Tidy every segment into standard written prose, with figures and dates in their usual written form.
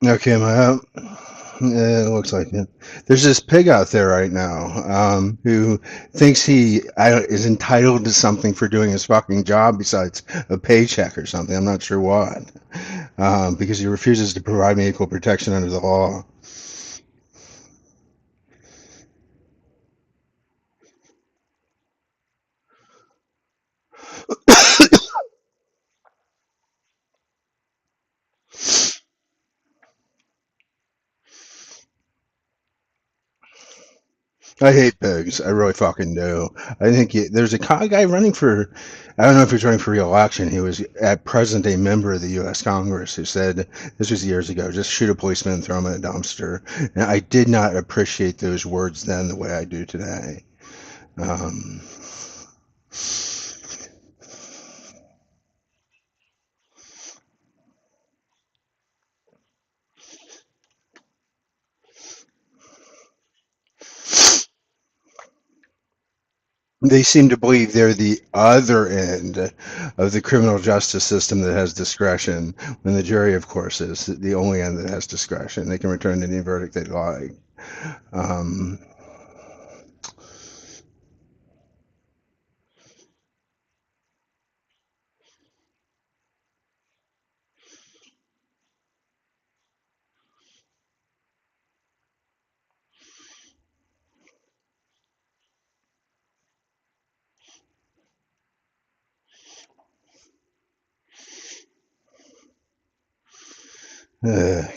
Okay, am I up? Yeah, it looks like it. There's this pig out there right now who thinks is entitled to something for doing his fucking job besides a paycheck or something. I'm not sure what. Because he refuses to provide me equal protection under the law. I hate pigs. I really fucking do. I think there's a guy running for, I don't know if he's running for re-election. He was at present a member of the U.S. Congress who said, this was years ago, just shoot a policeman and throw him in a dumpster. And I did not appreciate those words then the way I do today. Um, they seem to believe they're the other end of the criminal justice system that has discretion, when the jury, of course, is the only end that has discretion. They can return any verdict they like. Um,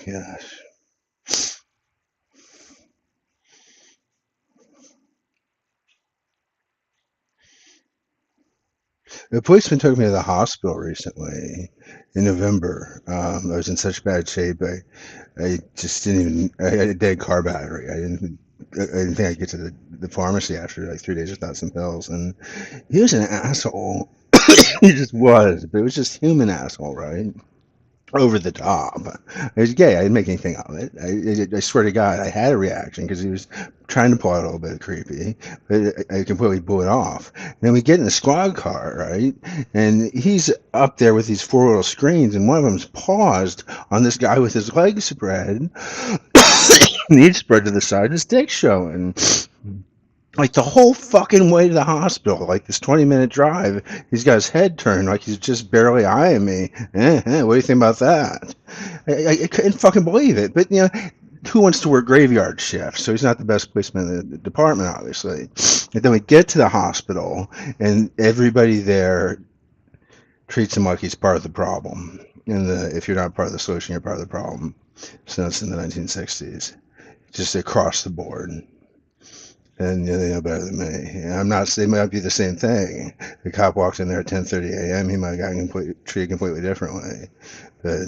gosh. The policeman took me to the hospital recently in November. I was in such bad shape. I just didn't even, I had a dead car battery. I didn't think I'd get to the pharmacy after like 3 days without some pills. And he was an asshole. He just was, but it was just human asshole, right? Over the top. It was gay. I didn't make anything of it. I swear to God, I had a reaction because he was trying to pull out a little bit creepy, but I completely blew it off. And then we get in the squad car, right? And he's up there with these four little screens, and one of them's paused on this guy with his legs spread. And he's spread to the side, his dick showing. Like the whole fucking way to the hospital, like this 20-minute drive, he's got his head turned like he's just barely eyeing me. What do you think about that? I couldn't fucking believe it. But, who wants to work graveyard shifts? So he's not the best policeman in the department, obviously. And then we get to the hospital, and everybody there treats him like he's part of the problem. And if you're not part of the solution, you're part of the problem. Since in the 1960s, just across the board. And they know better than me. And I'm not. They might be the same thing. The cop walks in there at 10:30 a.m. He might have gotten treated completely differently. But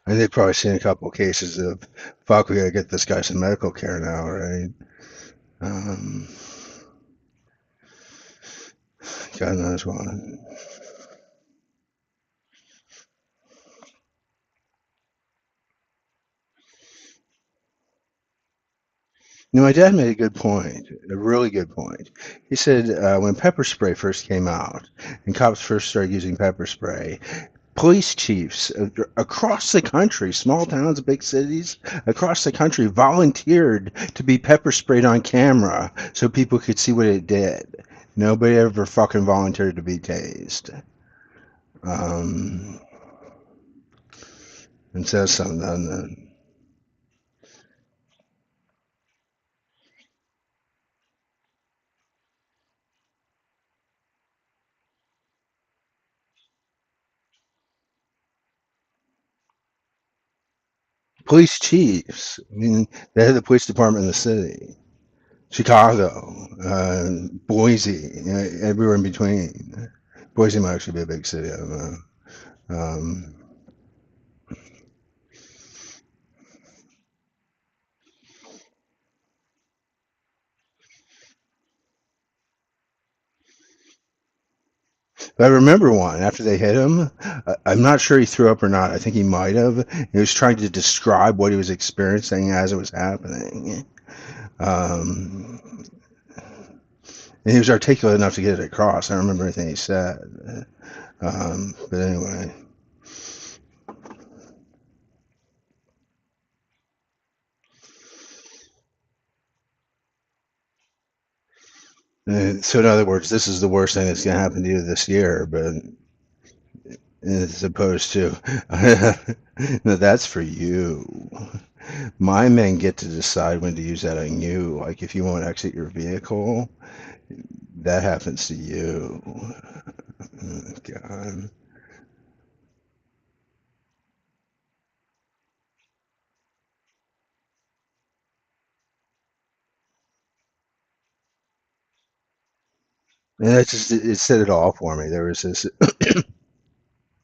and they've probably seen a couple of cases of, fuck, we gotta get this guy some medical care now, right? Um, God knows what. My dad made a good point, a really good point. He said when pepper spray first came out and cops first started using pepper spray, police chiefs across the country, small towns, big cities across the country, volunteered to be pepper sprayed on camera so people could see what it did. Nobody ever fucking volunteered to be tased. Um, and says something, doesn't it? Police chiefs. I mean, they had the police department in the city. Chicago, Boise, everywhere in between. Boise might actually be a big city. I don't know. Um, But I remember one after they hit him. I'm not sure he threw up or not. I think he might have. He was trying to describe what he was experiencing as it was happening. Um, And he was articulate enough to get it across. I don't remember anything he said. But anyway. So in other words, this is the worst thing that's going to happen to you this year, but as opposed to, no, that's for you. My men get to decide when to use that on you. Like if you won't exit your vehicle, that happens to you. Oh, God. And that just it said it all for me. There was this.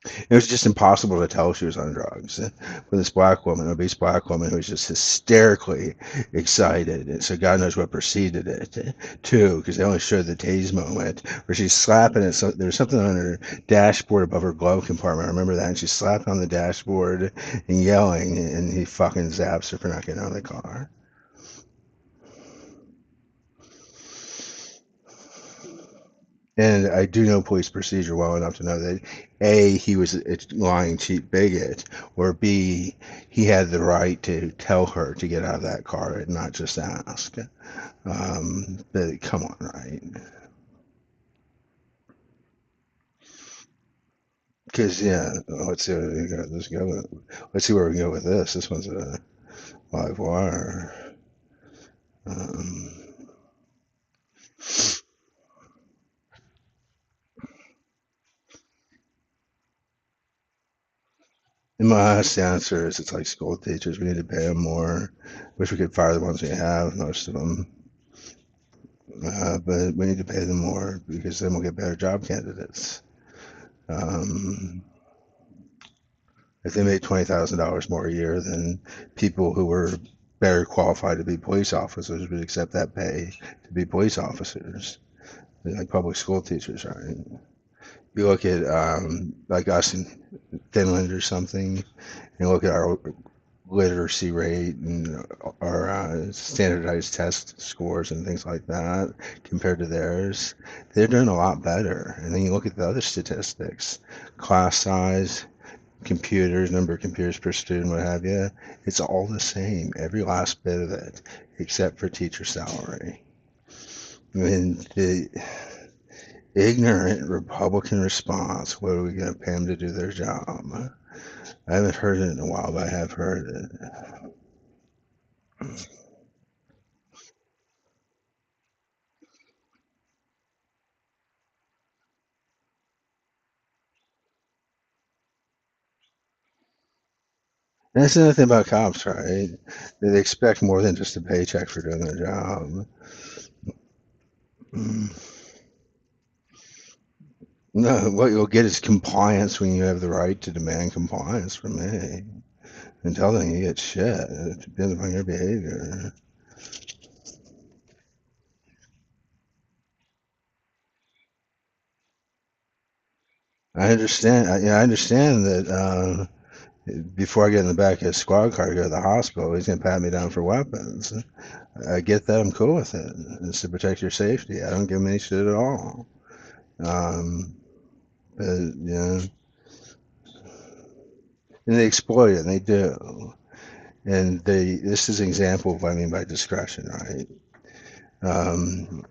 It was just impossible to tell she was on drugs. With this black woman, obese black woman, who was just hysterically excited, and so God knows what preceded it too, because they only showed the tase moment where she's slapping it. So there's something on her dashboard above her glove compartment. I remember that, and she's slapping on the dashboard and yelling, and he fucking zaps her for not getting out of the car. And I do know police procedure well enough to know that A, he was a lying, cheap bigot, or B, he had the right to tell her to get out of that car and not just ask. But come on, right? Because, yeah, let's see, let's see where we can go with this. This one's a live wire. Um, and my honest answer is it's like school teachers. We need to pay them more. Wish we could fire the ones we have, most of them. But we need to pay them more because then we'll get better job candidates. Um, if they made $20,000 more a year, then people who were better qualified to be police officers would accept that pay to be police officers, like public school teachers, right? You look at like us in Finland or something, and look at our literacy rate and our standardized test scores and things like that compared to theirs, they're doing a lot better. And then you look at the other statistics, class size, computers, number of computers per student, what have you, it's all the same, every last bit of it, except for teacher salary. I mean, the ignorant Republican response, what are we going to pay them to do their job? I haven't heard it in a while, but I have heard it. And that's another thing about cops, right? They expect more than just a paycheck for doing their job. Mm. No, what you'll get is compliance when you have the right to demand compliance from me. Until then, you get shit. It depends upon your behavior. I understand. I understand that before I get in the back of his squad car to go to the hospital, he's gonna pat me down for weapons. I get that. I'm cool with it. It's to protect your safety. I don't give him any shit at all. Um, but you know, and they exploit it. And they do. And they. This is an example of what I mean by discretion, right? Um,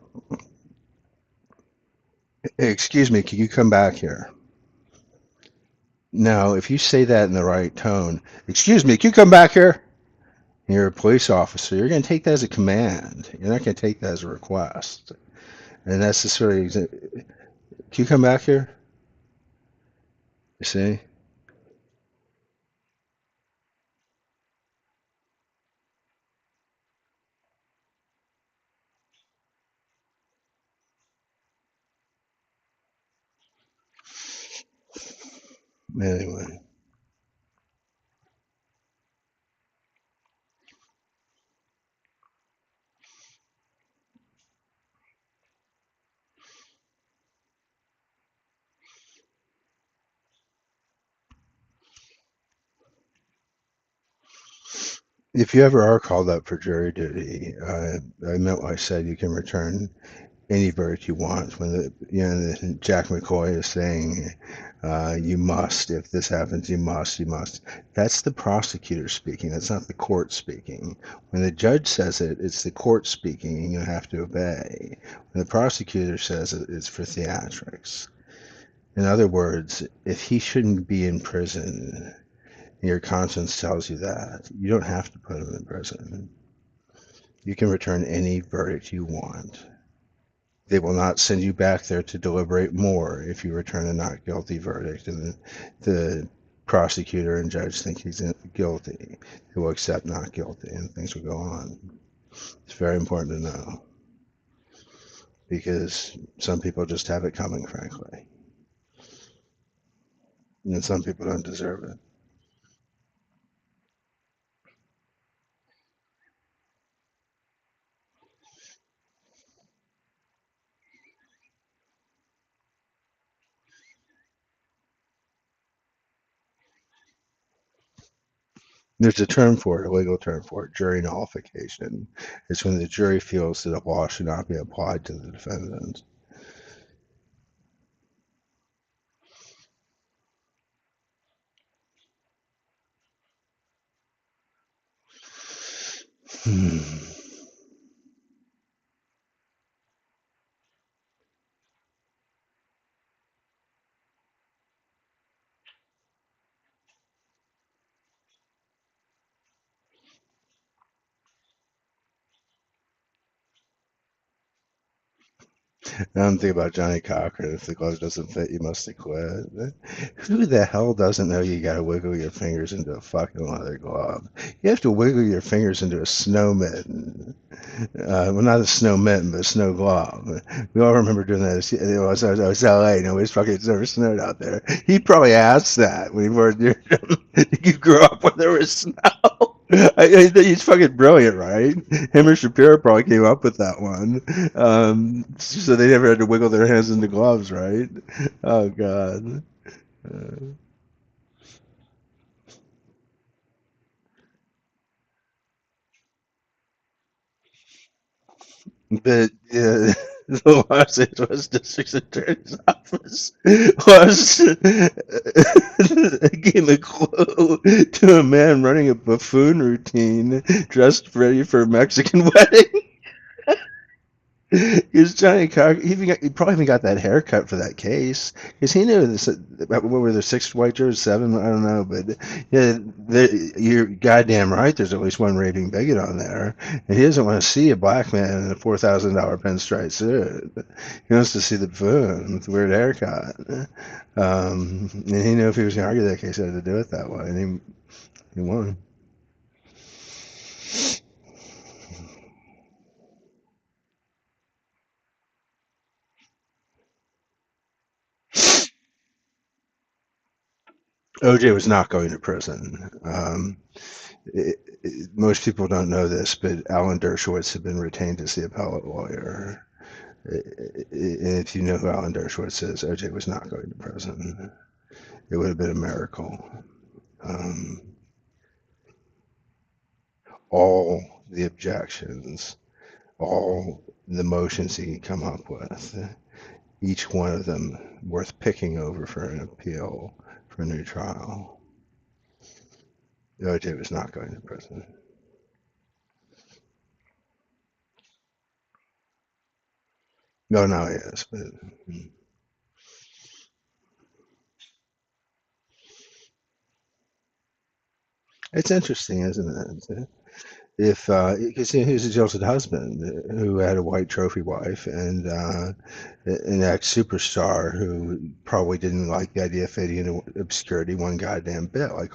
Excuse me. Can you come back here? Now, if you say that in the right tone, excuse me, can you come back here? You're a police officer. You're going to take that as a command. You're not going to take that as a request. And that's the sort of, can you come back here? You see? Anyway, if you ever are called up for jury duty, I meant what I said. You can return any verdict you want. When Jack McCoy is saying, you must, if this happens, you must. That's the prosecutor speaking. That's not the court speaking. When the judge says it, it's the court speaking, and you have to obey. When the prosecutor says it, it's for theatrics. In other words, if he shouldn't be in prison, your conscience tells you that, you don't have to put him in prison. You can return any verdict you want. They will not send you back there to deliberate more if you return a not guilty verdict and the prosecutor and judge think he's guilty. He will accept not guilty and things will go on. It's very important to know because some people just have it coming, frankly, and some people don't deserve it. There's a term for it, a legal term for it, jury nullification. It's when the jury feels that a law should not be applied to the defendant. Now I'm thinking about Johnny Cochran. If the glove doesn't fit, you must have quit. Who the hell doesn't know you got to wiggle your fingers into a fucking leather glove? You have to wiggle your fingers into a snow mitten. Well, not a snow mitten, but a snow glove. We all remember doing that. It was LA. Nobody's fucking, it's never snowed out there. He probably asked that when he was you grew up when there was snow. He's fucking brilliant, right? Him or Shapiro probably came up with that one. So they never had to wiggle their hands into gloves, right? Oh, God. Uh, but yeah, the Los Angeles District Attorney's Office was gave a clue to a man running a buffoon routine dressed ready for a Mexican wedding. Because Johnny Cochran, he probably even got that haircut for that case. Because he knew this. What were there, six white jurors, seven? I don't know, but yeah, you're goddamn right. There's at least one raping bigot on there, and he doesn't want to see a black man in a $4,000 pinstripe suit. He wants to see the buffoon with the weird haircut. And he knew if he was going to argue that case, he had to do it that way, and he won. OJ was not going to prison. Most people don't know this, but Alan Dershowitz had been retained as the appellate lawyer. If you know who Alan Dershowitz is, OJ was not going to prison. It would have been a miracle. Um, all the objections, all the motions he could come up with, each one of them worth picking over for an appeal for a new trial. OJ was not going to prison. No, now he is, but it's interesting, isn't it? If because he was a jilted husband who had a white trophy wife and an ex superstar who probably didn't like the idea of fading into obscurity one goddamn bit, like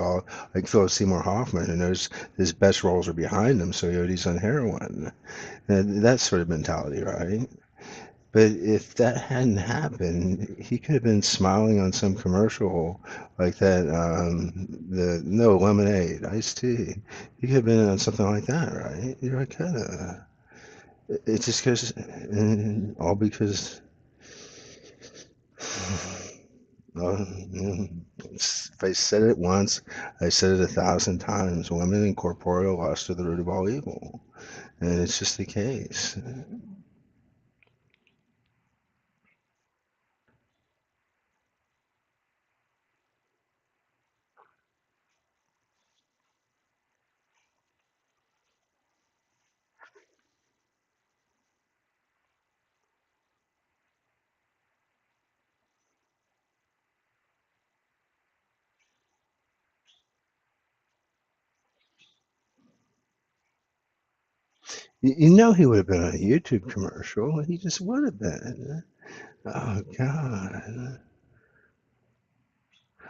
Philip Seymour Hoffman, who knows his best roles are behind him, so he's on heroin. And that sort of mentality, right? But if that hadn't happened, he could have been smiling on some commercial like that, the no lemonade, iced tea. He could have been on something like that, right? You're like, kind of. It's just because, all because. If I said it once, I said it 1,000 times. Women and corporeal lust are the root of all evil, and it's just the case. You know he would have been on a YouTube commercial. He just would have been. Oh God.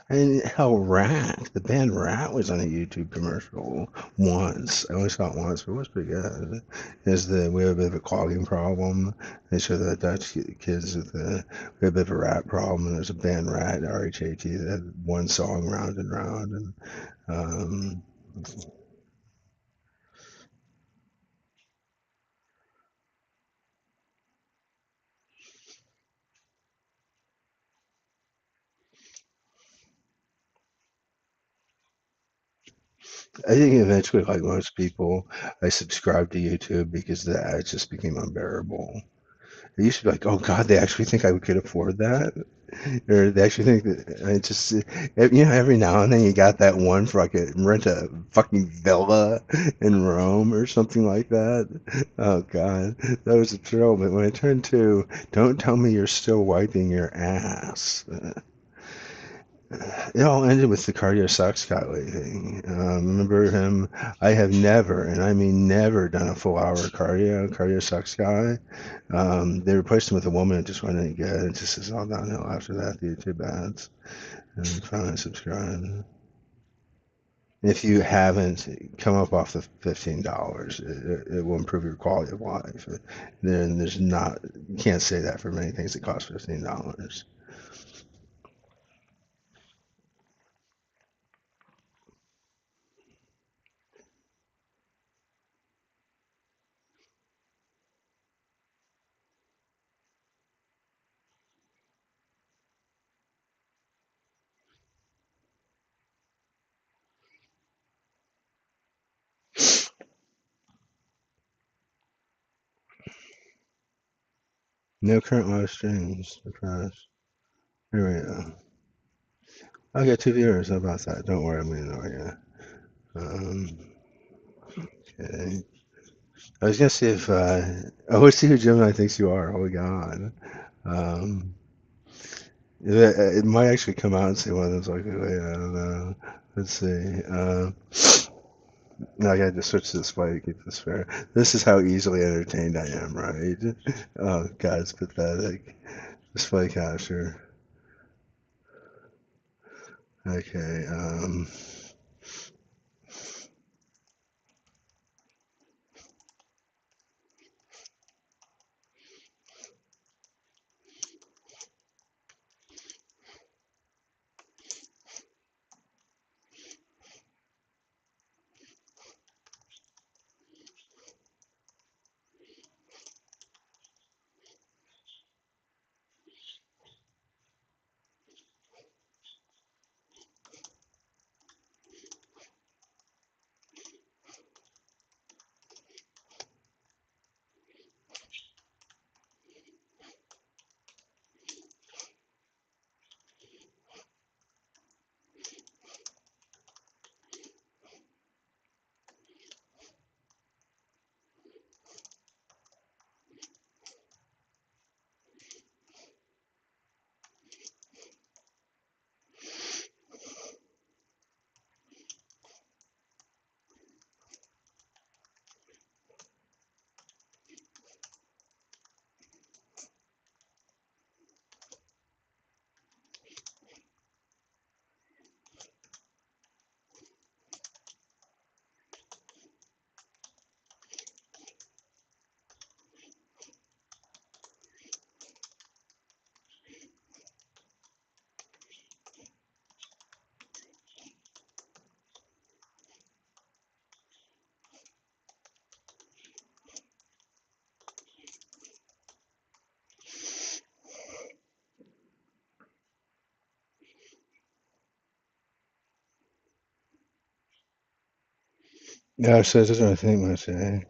And hell, Rat, the band Rat was on a YouTube commercial once. I only saw it once, but it was pretty good. Is the we have a bit of a clogging problem. They show the Dutch kids with the we have a bit of a rat problem, and there's a band Rat, RHAT, that had one song Round and Round, and um, I think eventually, like most people, I subscribed to YouTube because the ads just became unbearable. I used to be like, oh God, they actually think I could afford that? Or they actually think that I just, every now and then you got that one for like rent a fucking villa in Rome or something like that. Oh God, that was a thrill. But when it turned to, don't tell me you're still wiping your ass. It all ended with the Cardio Sucks Guy thing. Remember him? I have never, and I mean never, done a full hour cardio. Cardio Sucks Guy. They replaced him with a woman. It just went any good. It just is all downhill after that. The YouTube ads. And finally subscribe. If you haven't come up off the $15, it will improve your quality of life. Then there's not, you can't say that for many things that cost $15. No current live streams. Surprise. Here we go. I got two viewers. How about that? Don't worry, I'm gonna ignore you. Okay. I was gonna see if let's see who Gemini thinks you are. Oh my God. Um, it might actually come out and say one of them's like, wait, I don't know. Let's see. No, I gotta just switch to display to keep this fair. This is how easily entertained I am, right? Oh God, it's pathetic. Display capture. Okay. Yeah, so that's what I think when I say.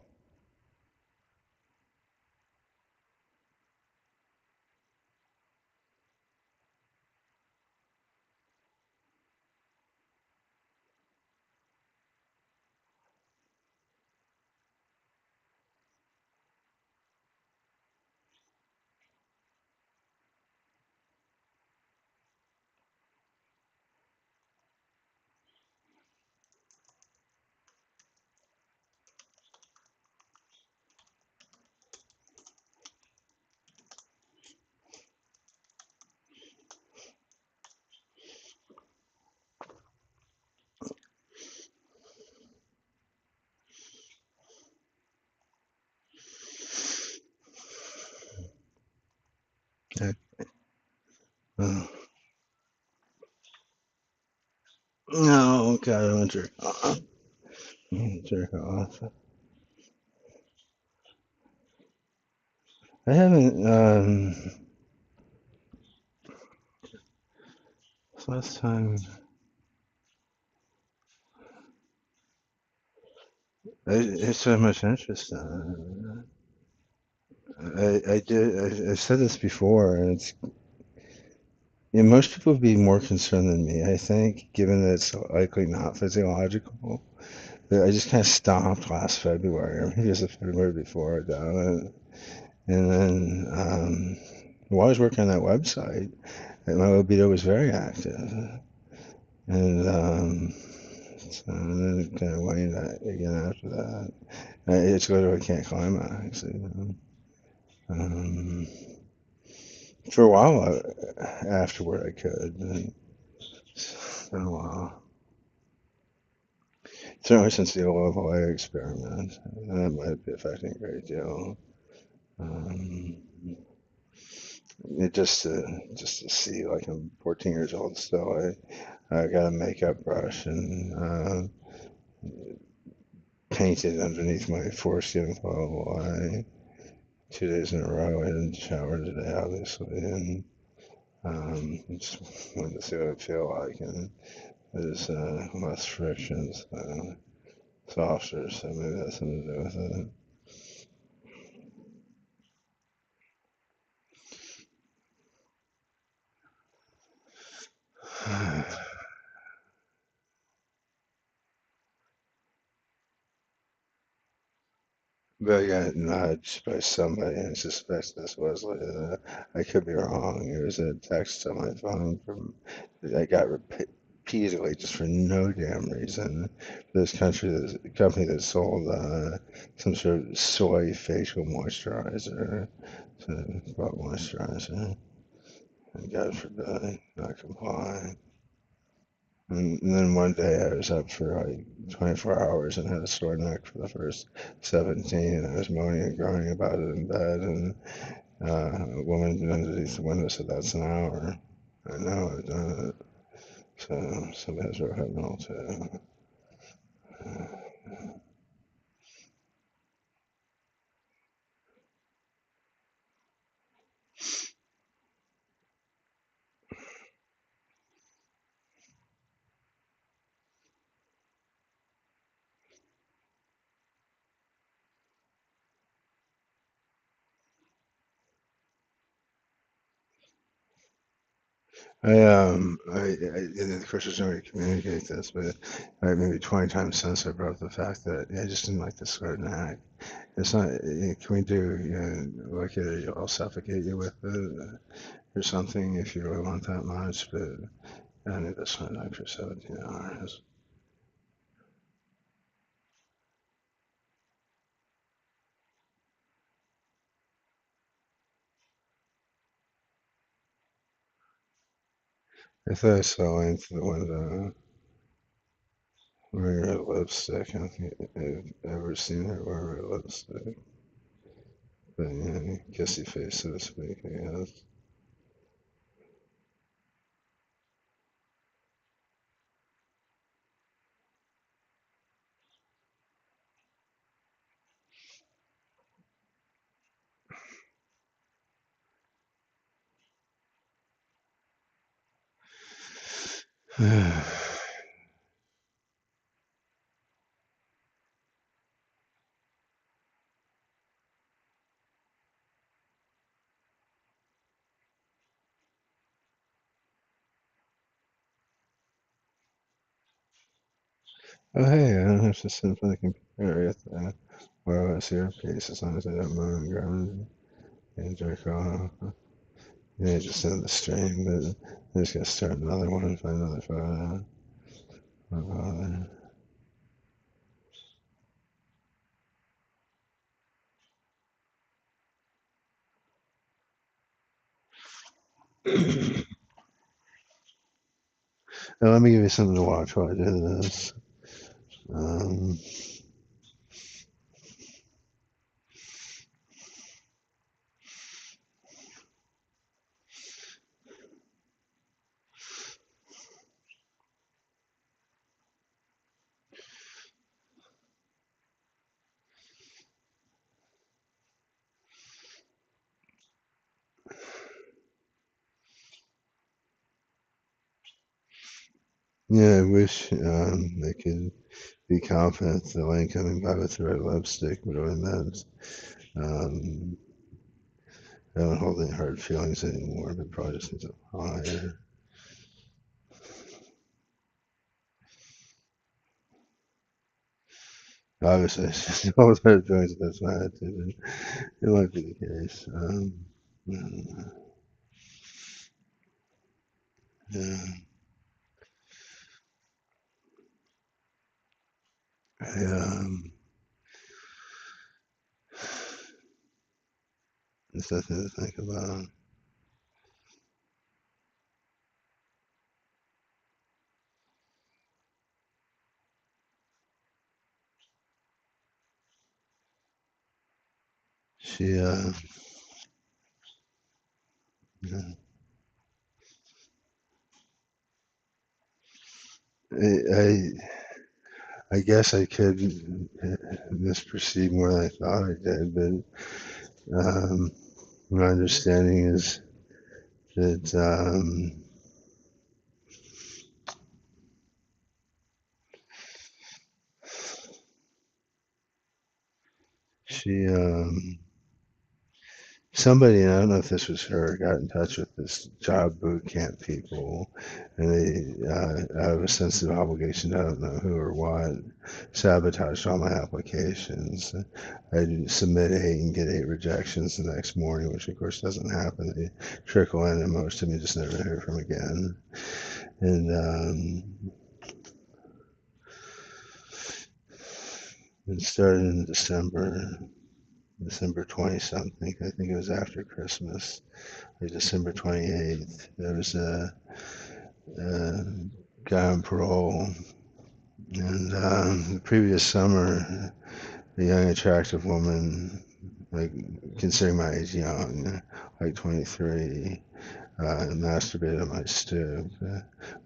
Oh, no, God, I went jerk off. Jerk off. I haven't. Last time I so much interest in it. I did. I said this before, and it's. Yeah, most people would be more concerned than me, I think, given that it's likely not physiological. But I just kind of stopped last February, or maybe it was the February before I done it. And then while I was working on that website, my libido was very active. And so and then it kind of waned that again after that. It's literally can't climax. Um, for a while afterward, I could. And it's been a while. Certainly since the Olavo experiment, that might be affecting a great deal. Um, it just to see, like I'm 14 years old still. I got a makeup brush and painted underneath my foreskin follicle. 2 days in a row. I didn't shower today, obviously, and just wanted to see what it feel like. And there's less friction, so softer, so maybe that's something to do with it. But I got nudged by somebody, and I suspect this was I could be wrong. It was a text on my phone from that I got repeatedly just for no damn reason. This company that sold some sort of soy facial moisturizer, so I bought moisturizer, and God forbid not comply. And then one day I was up for like 24 hours and had a sore neck for the first 17. And I was moaning and groaning about it in bed. And a woman underneath the window said, "That's an hour." I know, I've done it. So somebody has rohypnol too. Of course, there's no way to communicate this, but maybe 20 times since I brought up the fact that I just didn't like the square neck. It's not, can we do, like I'll suffocate you with it or something if you really want that much, but I need this one like for 17 hours. I thought I saw into the window wearing red lipstick. I don't think I've ever seen her wear red lipstick. But yeah, kissy face, so to speak, I guess. Oh, hey, I don't have to sit in front of the computer. I get the wireless earpiece as long as I don't moan and groan and jerk off. Yeah, just end the stream, but I just gotta start another one and find another photo. Oh, bother. Now, let me give you something to watch while I do this. Um, Yeah, I wish I could be confident the lane coming by with the red lipstick would have meant. Um, I don't hold any hard feelings anymore, but probably just need to higher. Obviously, I just hold hard feelings if that's my attitude. It might be the case. Yeah, I, it's nothing to think about. She, yeah, I guess I could misperceive more than I thought I did, but my understanding is that she, somebody, and I don't know if this was her, got in touch with this job boot camp people, and they, out of a sense of obligation, I don't know who or what, sabotaged all my applications. I'd submit eight and get eight rejections the next morning, which of course doesn't happen. They trickle in, and most of me just never hear from again. And it started in December 20 something. I think it was after Christmas, like December 28th. There was a guy on parole, and the previous summer, a young, attractive woman, like considering my age young, like 23, masturbated on my stoop. We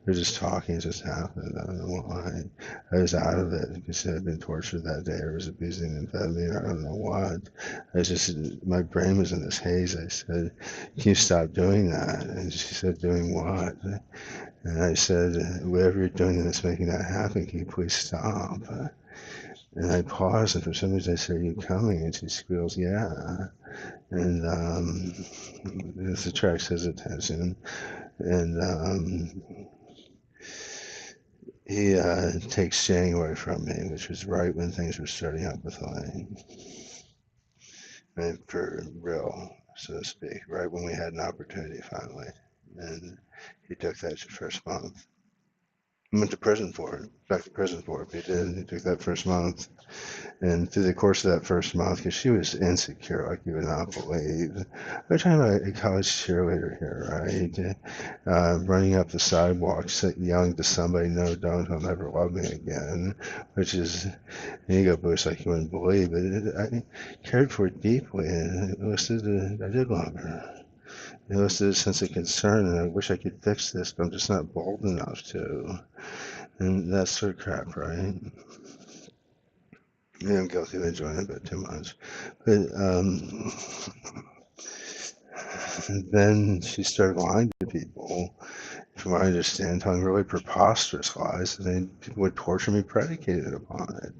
were just talking, it just happened. I don't know why. I was out of it because I had been tortured that day. I was abusing amphetamine. I don't know what. I was just, my brain was in this haze. I said, "Can you stop doing that?" And she said, "Doing what?" And I said, "Whatever you're doing that's making that happen, can you please stop?" And I paused, and for some reason I said, "Are you coming?" And she squeals, "Yeah." And this attracts his attention. And he takes January from me, which was right when things were starting up with Elaine, and for real, so to speak, right when we had an opportunity finally. And he took that first month. He went to prison for it, back to prison for it. He did. He took that first month. And through the course of that first month, because she was insecure, like you would not believe. We're talking about a college cheerleader here, right? Running up the sidewalk, yelling to somebody, "No, don't, he'll never love me again," which is an ego boost like you wouldn't believe. But I cared for it deeply, and it elicited, I did love her. It elicited a sense of concern, and I wish I could fix this, but I'm just not bold enough to. And that sort of crap, right? Yeah, I'm guilty of enjoying it a bit too much. But then she started lying to people, from what I understand, telling really preposterous lies, and then people would torture me predicated upon it.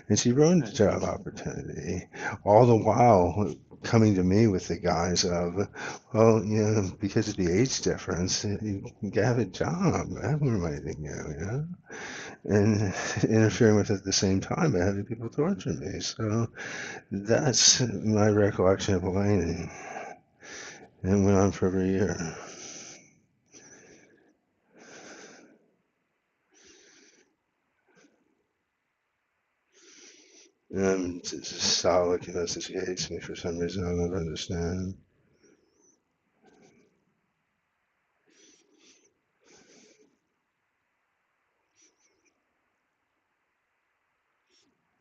And she ruined the job opportunity, all the while coming to me with the guise of, well, because of the age difference, you can have a job. I wouldn't mind anything new. And interfering with it at the same time by having people torture me. So that's my recollection of Elaine. And it went on for over a year. And it's just solid because she hates me for some reason I'll never understand.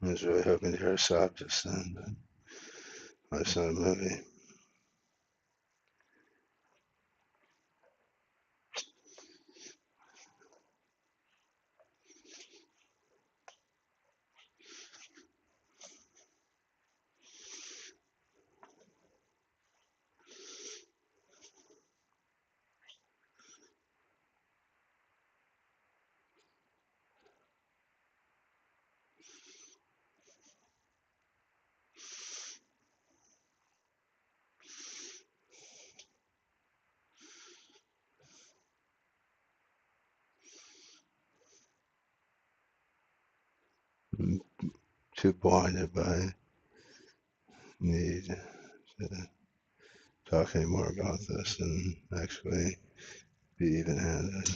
I was really hoping to hear a sob just then, but life's not a movie. too blinded by need to talk anymore about this and actually be even-handed.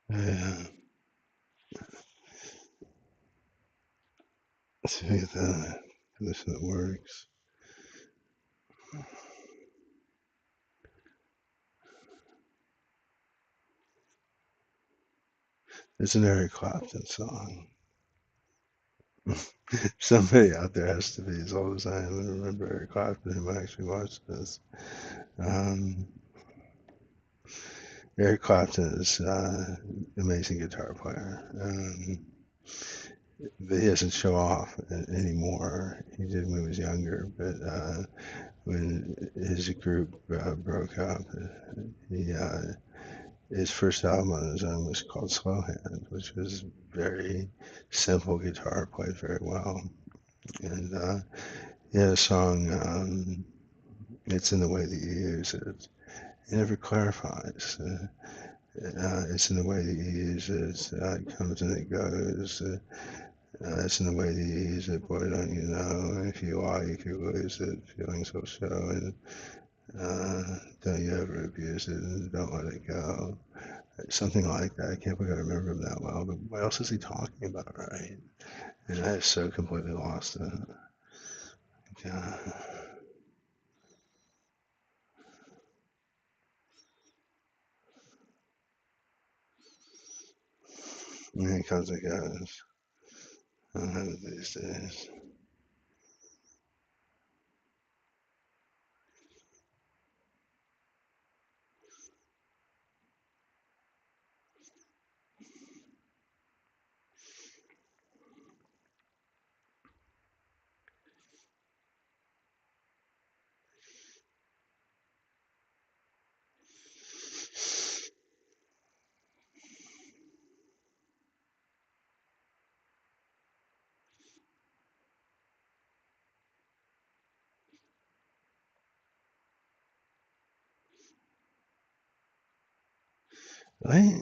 Yeah. See if the position that works. It's an Eric Clapton song. Somebody out there has to be as old as I am and remember Eric Clapton who might actually watch this. Um, Eric Clapton is an amazing guitar player, but he doesn't show off anymore. He did when he was younger, but when his group broke up, he his first album on his own was called Slow Hand, which was very simple guitar, played very well. And he had a song, It's in the Way That You Use It. It never clarifies. It's in the way that you use it. It comes and it goes. It's in the way that you use it. Boy, don't you know? If you lie, you could lose it. Feelings will show. And don't you ever abuse it and don't let it go. Something like that. I can't believe I remember him that well. But what else is he talking about, right? And I have so completely lost it. Yeah. And it comes and goes. I don't have it these days. I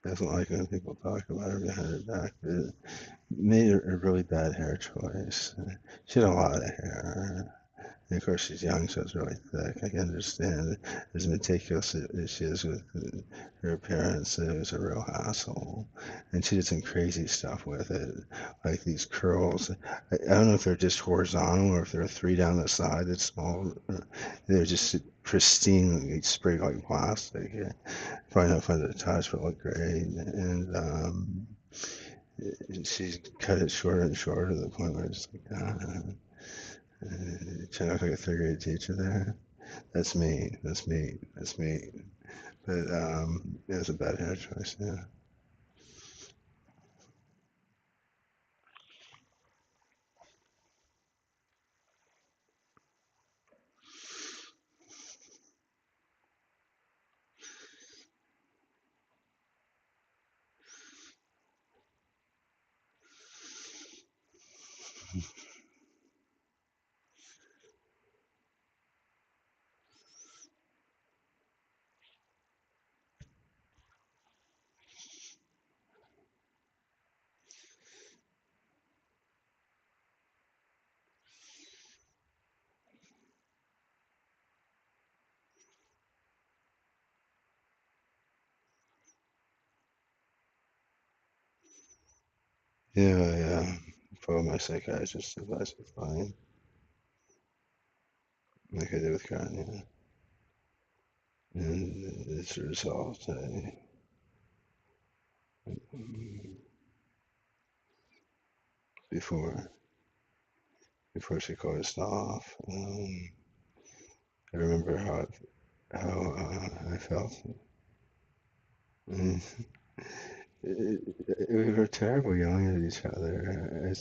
doesn't like when people talk about her behind her back, but it made a really bad hair choice. She had a lot of hair. And of course, she's young, so it's really thick. I can understand as meticulous as she is with her appearance. It was a real hassle. And she did some crazy stuff with it, like these curls. I don't know if they're just horizontal or if they're three down the side. It's all, they're just pristine, sprayed like plastic. Yeah. Probably not fun to touch, but look great. And she's cut it shorter and shorter to the point where it's like, trying to look like a third grade teacher there. That's me. That's me. That's me. But it was a bad hair choice. Yeah. Yeah, yeah. Probably my psychiatrist advised me fine, like I did with Kanye. And it's resolved. Before before she closed off, I remember how I felt. And we were terrible yelling at each other.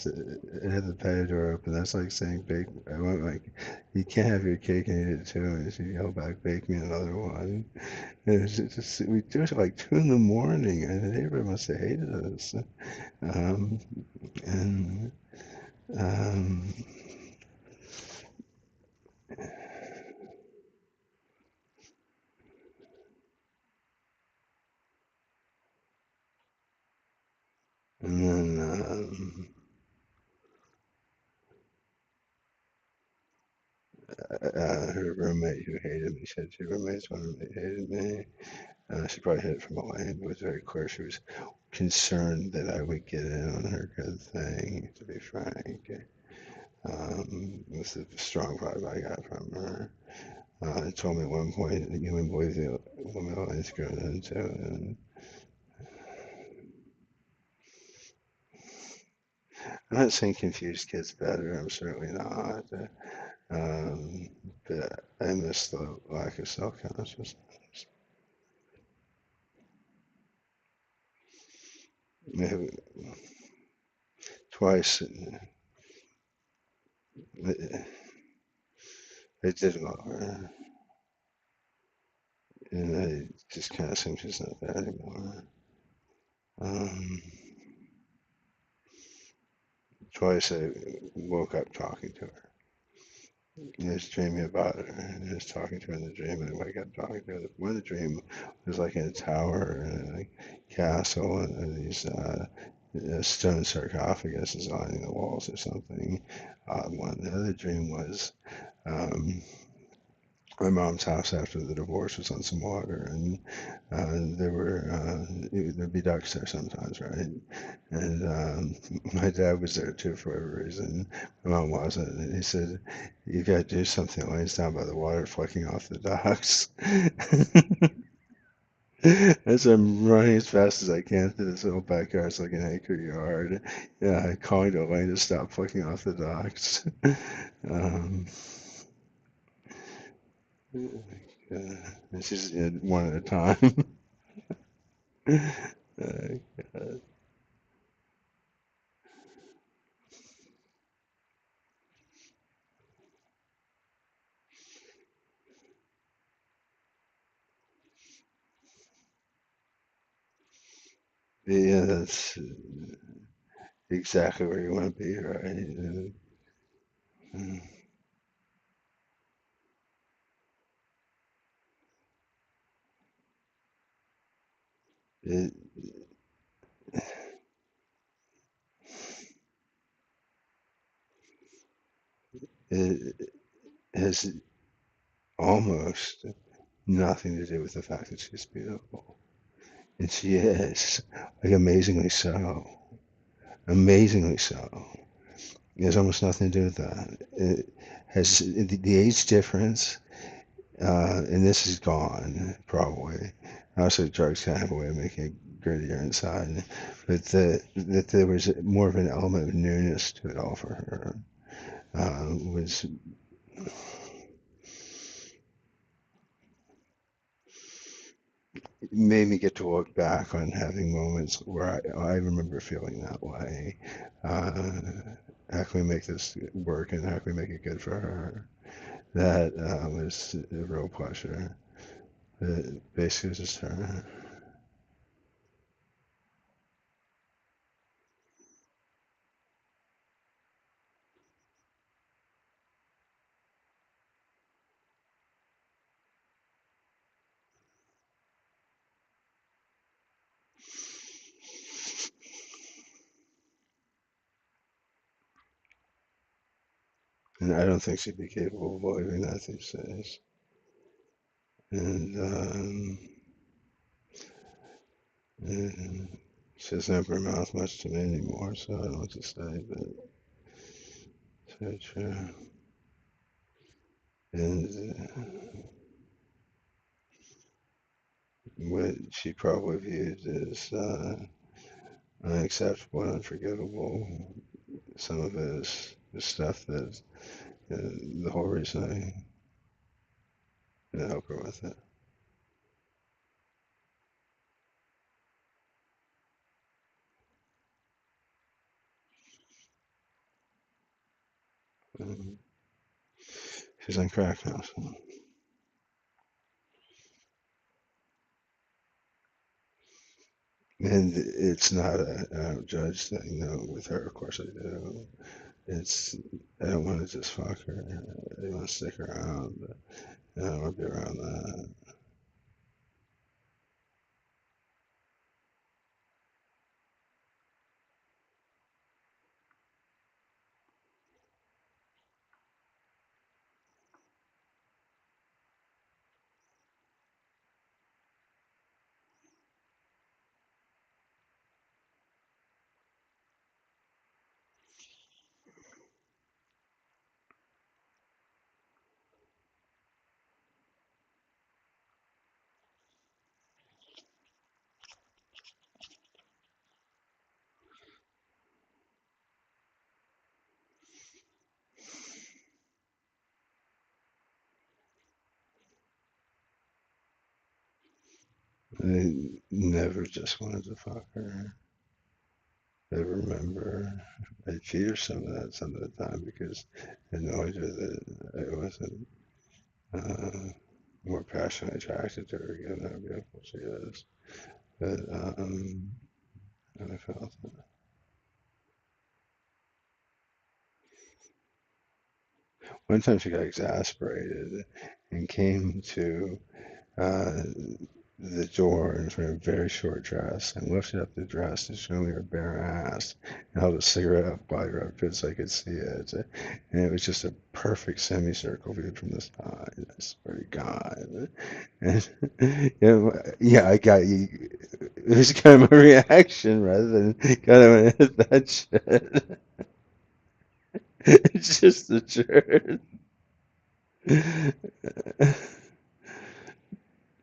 I had the patio door open. That's like saying bake. I went like, you can't have your cake and eat it too. And she yelled back, bake me another one. And it was just we do it at like 2 in the morning, and the neighbor must have hated us. Um, and um, and then her roommate who hated me. She had two roommates. One roommate hated me. She probably hid it from Elaine, but it was very clear she was concerned that I would get in on her good thing, to be frank. With the strong vibe I got from her. It told me at one point that you wouldn't believe the woman Elaine's grown into. And I'm not saying confused kids better, I'm certainly not. Um, but I miss the lack of self consciousness. Maybe twice. It did love her. And I just kind of think she's not there anymore. Um, Twice I woke up talking to her. I was dreaming about her, and I was talking to her in the dream, and I wake up talking to her. One of the dream was like in a tower and a castle, and these stone sarcophagus lining the walls or something. Odd one. The other dream was um, my mom's house after the divorce was on some water, and there'd be ducks there sometimes, right? And my dad was there too for whatever reason. My mom wasn't, and he said, "You got to do something." Lane's down by the water, flicking off the ducks. As I'm running as fast as I can through this little backyard, it's like an acre yard. Yeah, calling to Elaine to stop flicking off the ducks. um, Yeah, it's just one at a time. God. Yeah, that's exactly where you want to be, right? It, it has almost nothing to do with the fact that she's beautiful. And she is, like amazingly so. Amazingly so. It has almost nothing to do with that. It has the age difference. And this is gone probably. Also, drugs kind of have a way of making it grittier inside, but that there was more of an element of newness to it all for her was it made me get to look back on having moments where I remember feeling that way. Uh, how can we make this work, and how can we make it good for her? That was a real pleasure. Basically, it was just her. And I don't think she'd be capable of believing that these days. And She doesn't open her mouth much to me anymore, so I don't know what to say, but it's very true. And what she probably views as unacceptable and unforgivable, some of it is the stuff that the whole reason I help her with it. Um, she's on crack now, so. And it's not I don't judge that, with her, of course I do. It's, I don't want to just fuck her. I want to stick around, but I don't want to be around that. I never just wanted to fuck her. I remember I'd feed her some of that some of the time because I annoyed her that I wasn't more passionately attracted to her given how beautiful she is. But I felt it. One time she got exasperated and came to uh, the door and was wearing a very short dress and lifted up the dress to show me her bare ass and held a cigarette up by her armpit so I could see it. And it was just a perfect semicircle viewed from the side. I swear to God. And yeah, I got you. It was kind of a reaction rather than kind of that shit. It's just the truth.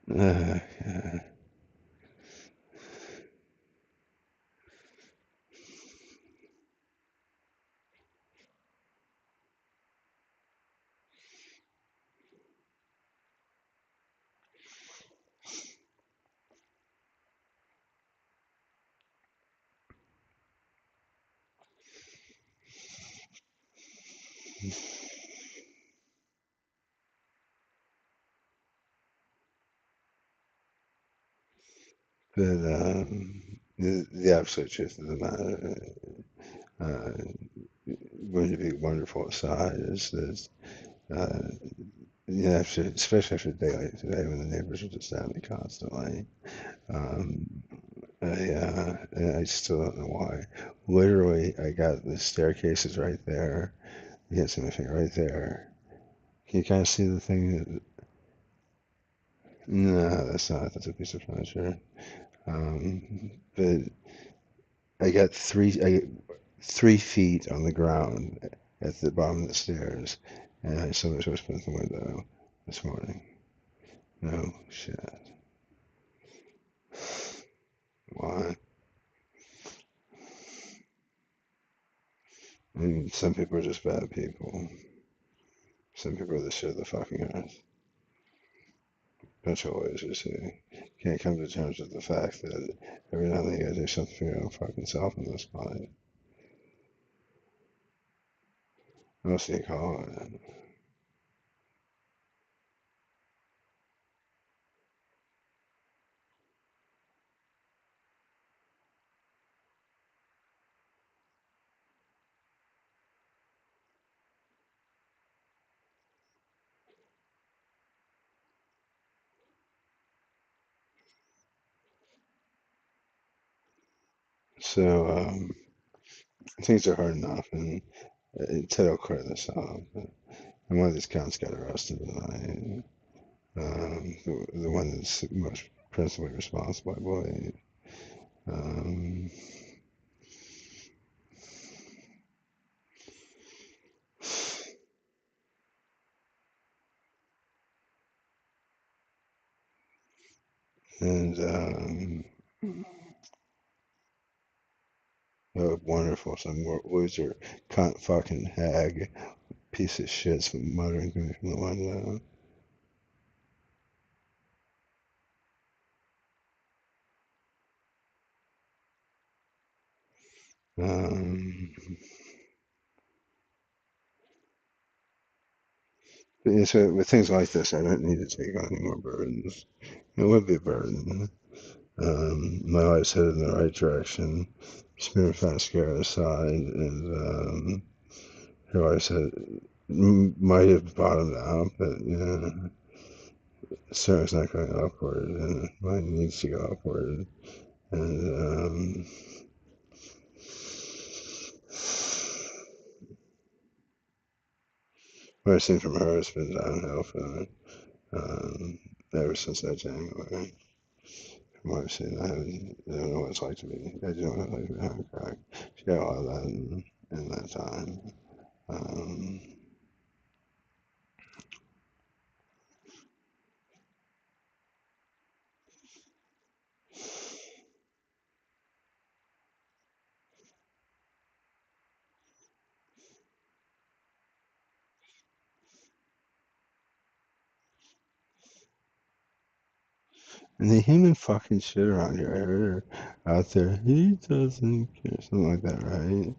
Yeah. But the absolute truth of the matter, uh, going to be wonderful aside, is that uh, especially after a day like today when the neighbors are just at me constantly. Um, I still don't know why. Literally, I got the staircases right there. You can't see my finger right there. Can you kind of see the thing? No, that's not. That's a piece of furniture. But I got 3 feet on the ground at the bottom of the stairs, and I saw this open the window this morning. No shit. Why? I mean, some people are just bad people. Some people are the shit of the fucking earth. Don't you always just can't come to terms with the fact that every now and then you gotta do something for your own fucking self in this life. What else do you call it? So, things are hard enough, and Ted will clear this up. But and one of these cunts got arrested tonight. The one that's most principally responsible, I believe. Um, and a wonderful some loser, cunt, fucking hag, piece of shit, muttering to me from the window. Um, so with things like this, I don't need to take on any more burdens. It would be a burden. My life's headed in the right direction. Smear Fascara aside, and her life's head might have bottomed out, but Sarah's not going upward, and mine needs to go upward. And what I've seen from her has been downhill for ever since that January. From what I've seen, I don't know what it's like to be. I don't know what it's like to be behind crack. She got a lot of that in that time. Um, and the human fucking shit around here, I heard her out there. He doesn't care, something like that, right?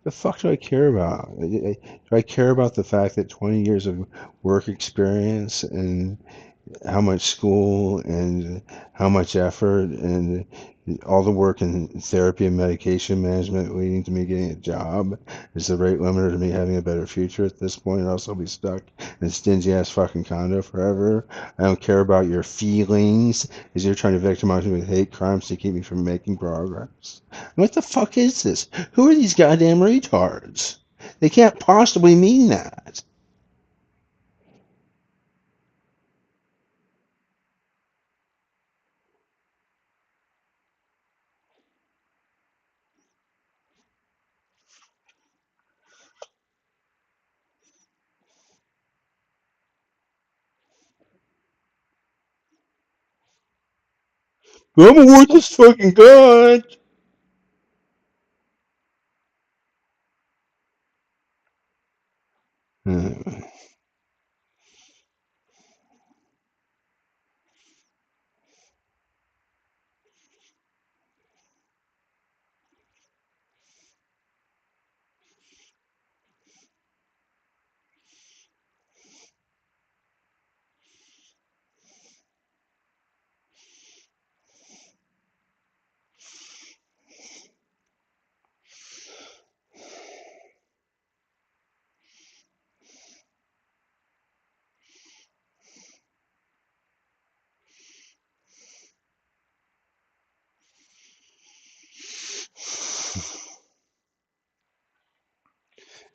The fuck do I care about? Do I care about the fact that 20 years of work experience and how much school and how much effort and all the work in therapy and medication management leading to me getting a job is the rate limiter to me having a better future at this point, or else I'll be stuck in a stingy ass fucking condo forever. I don't care about your feelings as you're trying to victimize me with hate crimes to keep me from making progress. What the fuck is this? Who are these goddamn retards? They can't possibly mean that. I'm a worthless fucking god.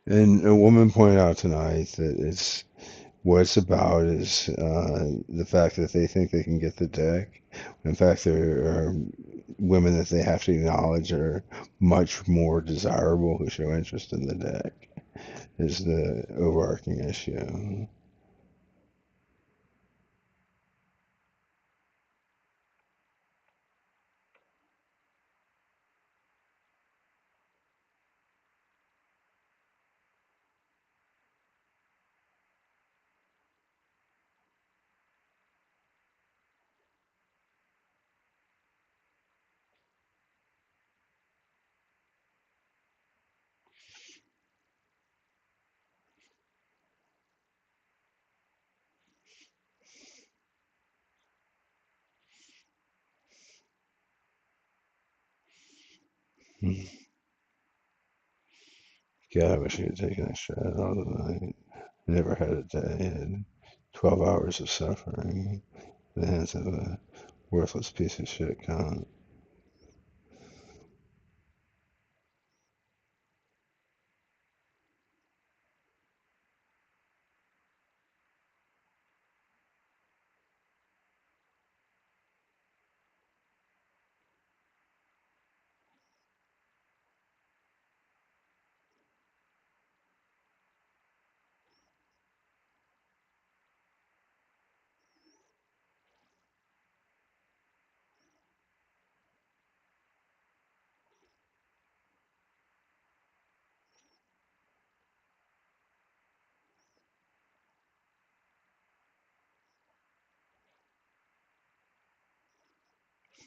And a woman pointed out tonight that it's what it's about is the fact that they think they can get the dick. In fact, there are women that they have to acknowledge are much more desirable who show interest in the dick, is the overarching issue. God, I wish I could take that shit all the night. Never had a day. Had 12 hours of suffering at the hands of a worthless piece of shit cunt.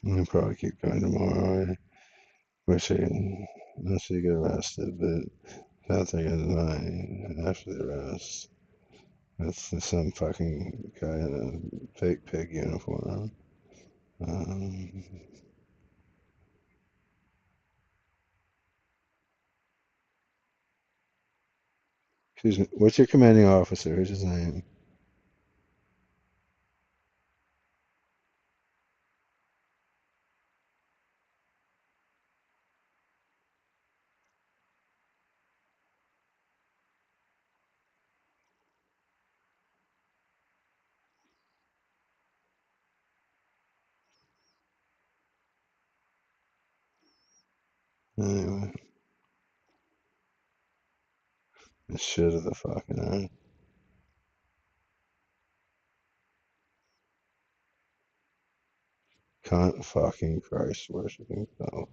I'll probably keep going tomorrow. I wish I should get arrested, but out there at night after the arrest with some fucking guy in a fake pig uniform. Um, Excuse me, what's your commanding officer? Who's his name? Anyway, the shit of the fucking earth. Cunt fucking Christ worshipping fellow.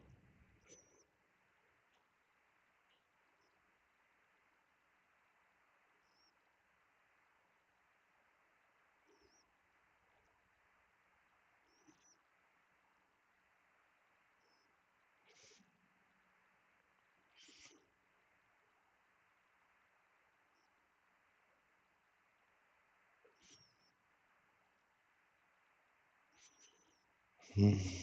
Hmm.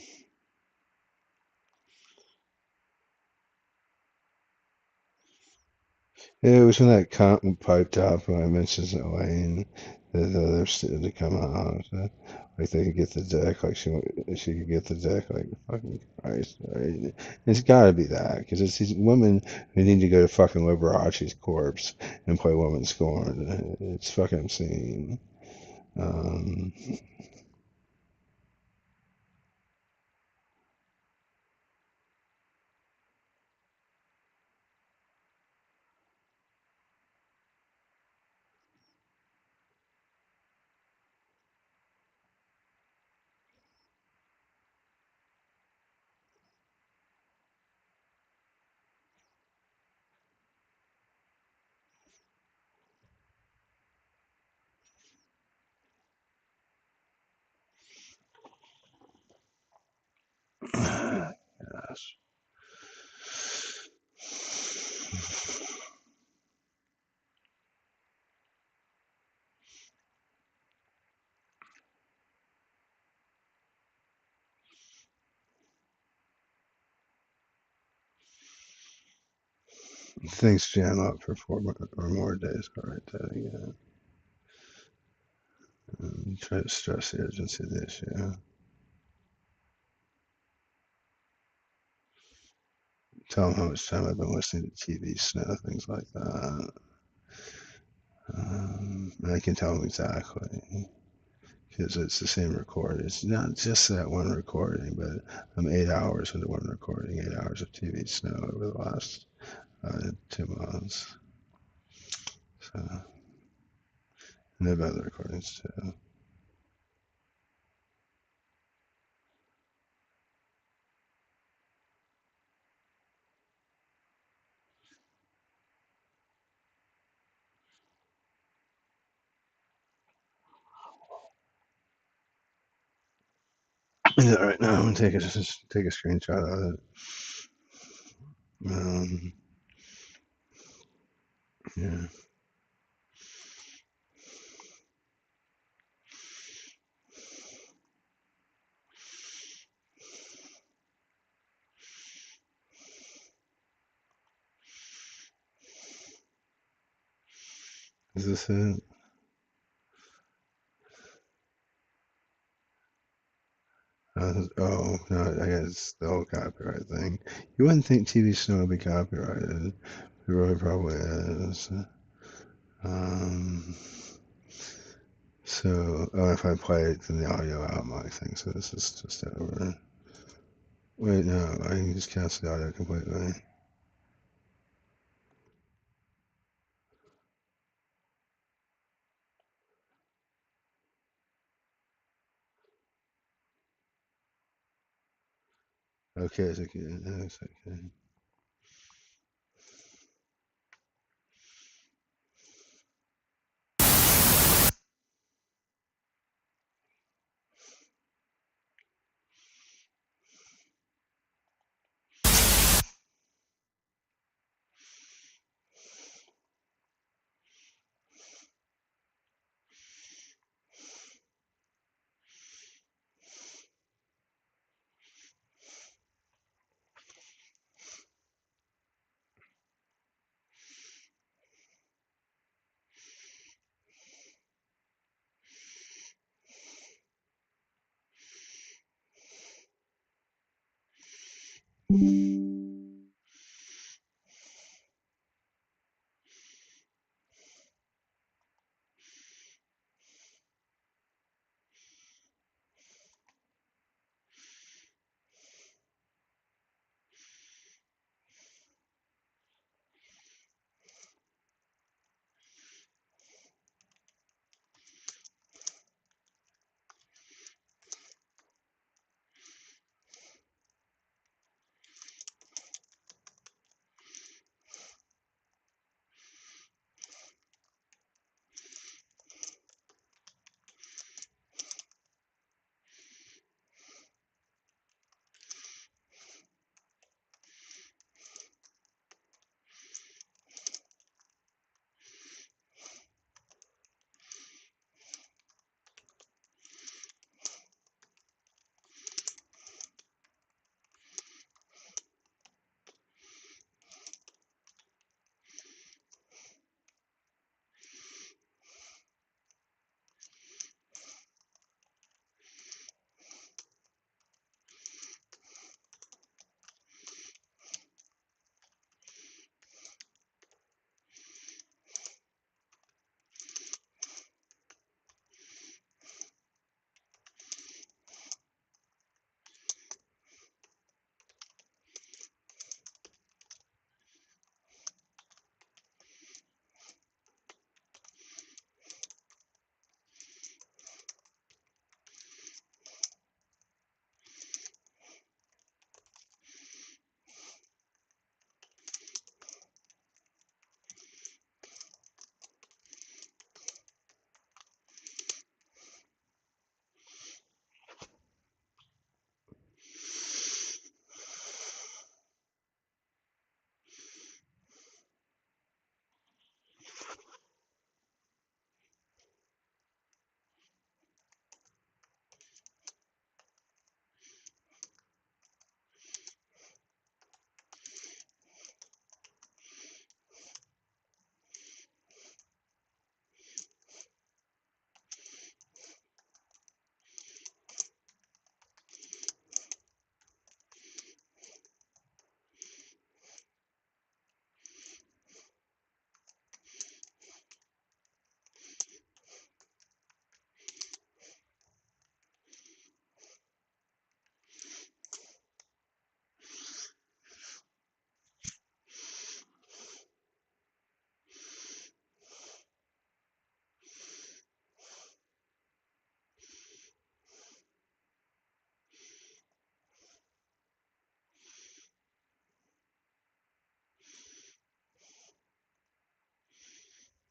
Yeah, it was when that cunt piped up when I mentioned Elaine, the other student to come out. Like they could get the deck, like she could get the deck, like fucking Christ. Right? It's got to be that because it's these women who need to go to fucking Liberace's corpse and play woman scorn. It's fucking obscene. Um, Gosh. Things jam up for 4 or more days. All right, that again. Try to stress the urgency of the issue. Tell them how much time I've been listening to TV snow, things like that. I can tell them exactly because it's the same recording. It's not just that one recording, but I'm 8 hours into one recording, 8 hours of TV snow over the last 2 months. So, and there have other recordings too. Yeah, right now I'm gonna take a screenshot of it. Um, yeah, is this it? Oh no, I guess the whole copyright thing. You wouldn't think TV snow would be copyrighted. It really probably is. Um, so if I play it, then the audio out my thing. So this is just over. Wait, no, I can just cancel the audio completely. Okay, it's okay. It's okay.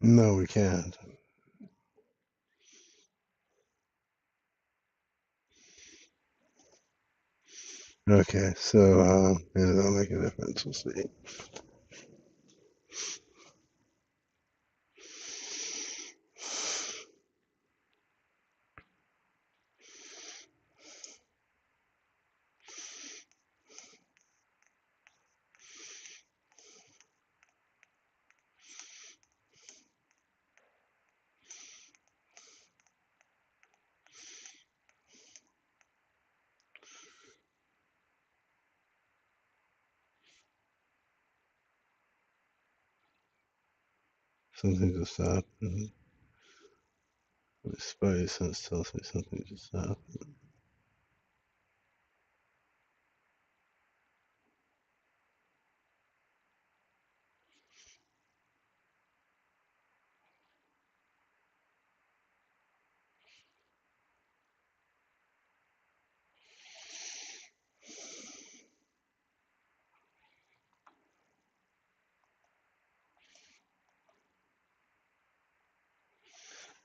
No, we can't. Okay, so yeah, that'll make a difference. We'll see. Something just happened. My spidey sense tells me something just happened.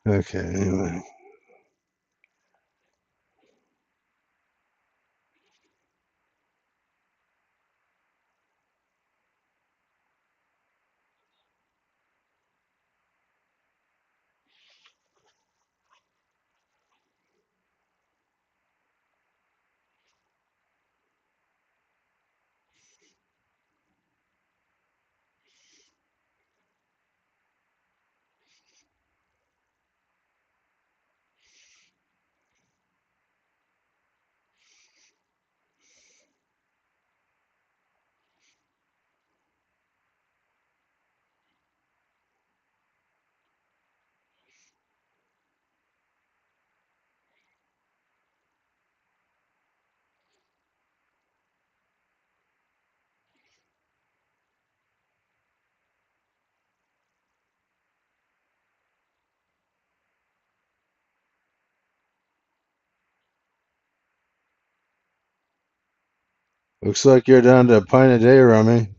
Okay, anyway. Looks like you're down to a pint a day, Rummy.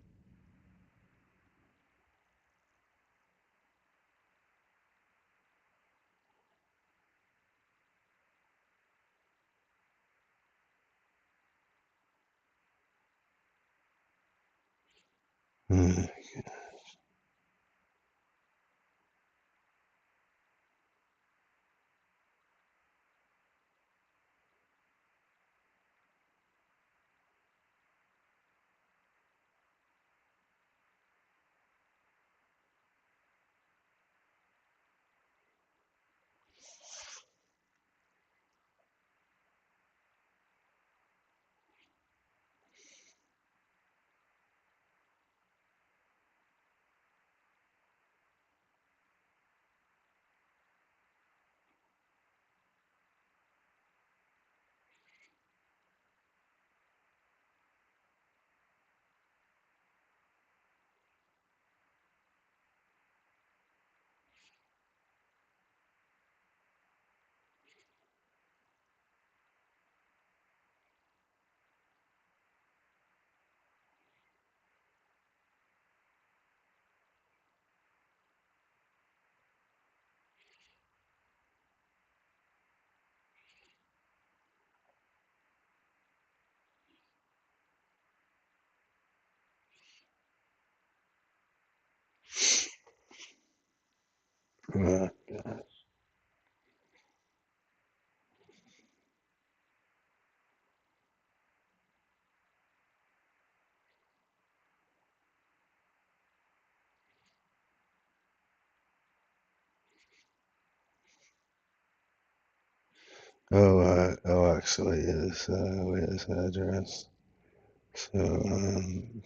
Hmm. Uh, actually, his address. So,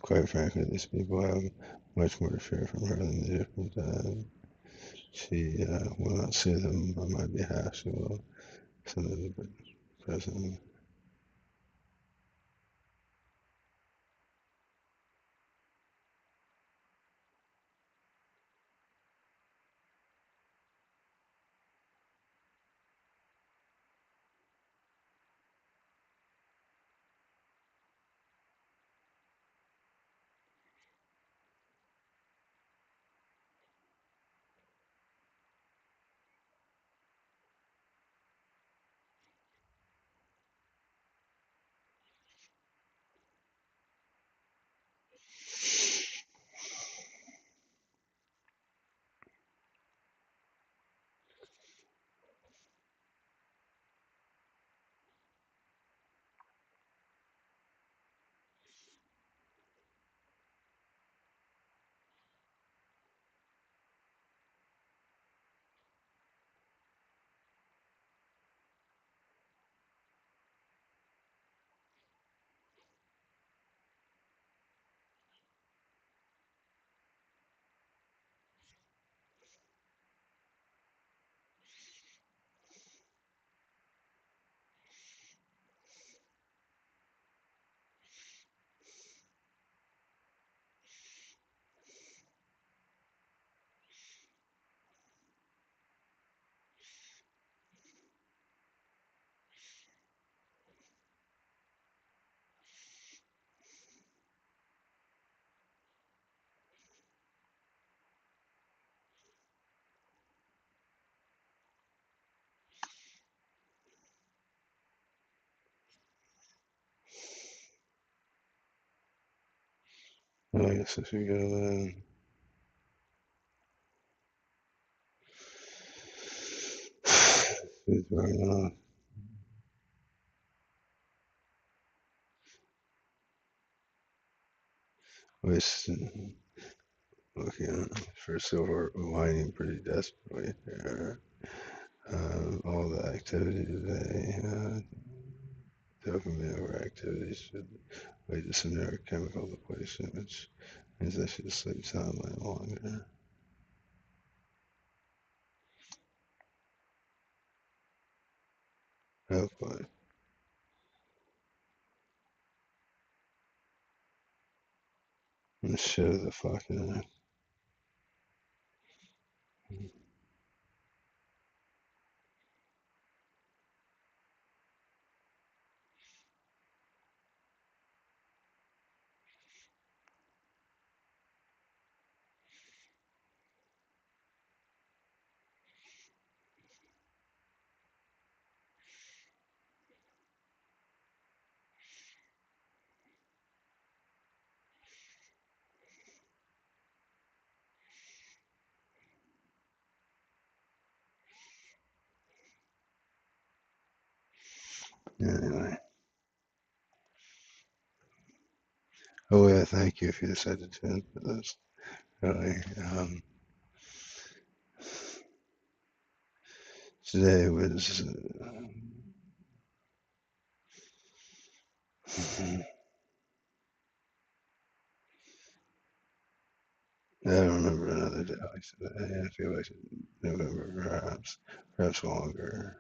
quite frankly, these people have much more to fear from her than they do from Dad. She will not sue them on my behalf. She will send them to the president. Well, I guess I should go then. She's running off. Was looking for silver lining pretty desperately here. All the activity today, dopamine overactivity should lead to some neurochemical depletion, which means I should sleep soundly longer. Hopefully. And show the fucking. Anyway. Oh yeah, thank you if you decided to tune for this. Really. Today was I don't remember another day like today. I feel like November perhaps longer.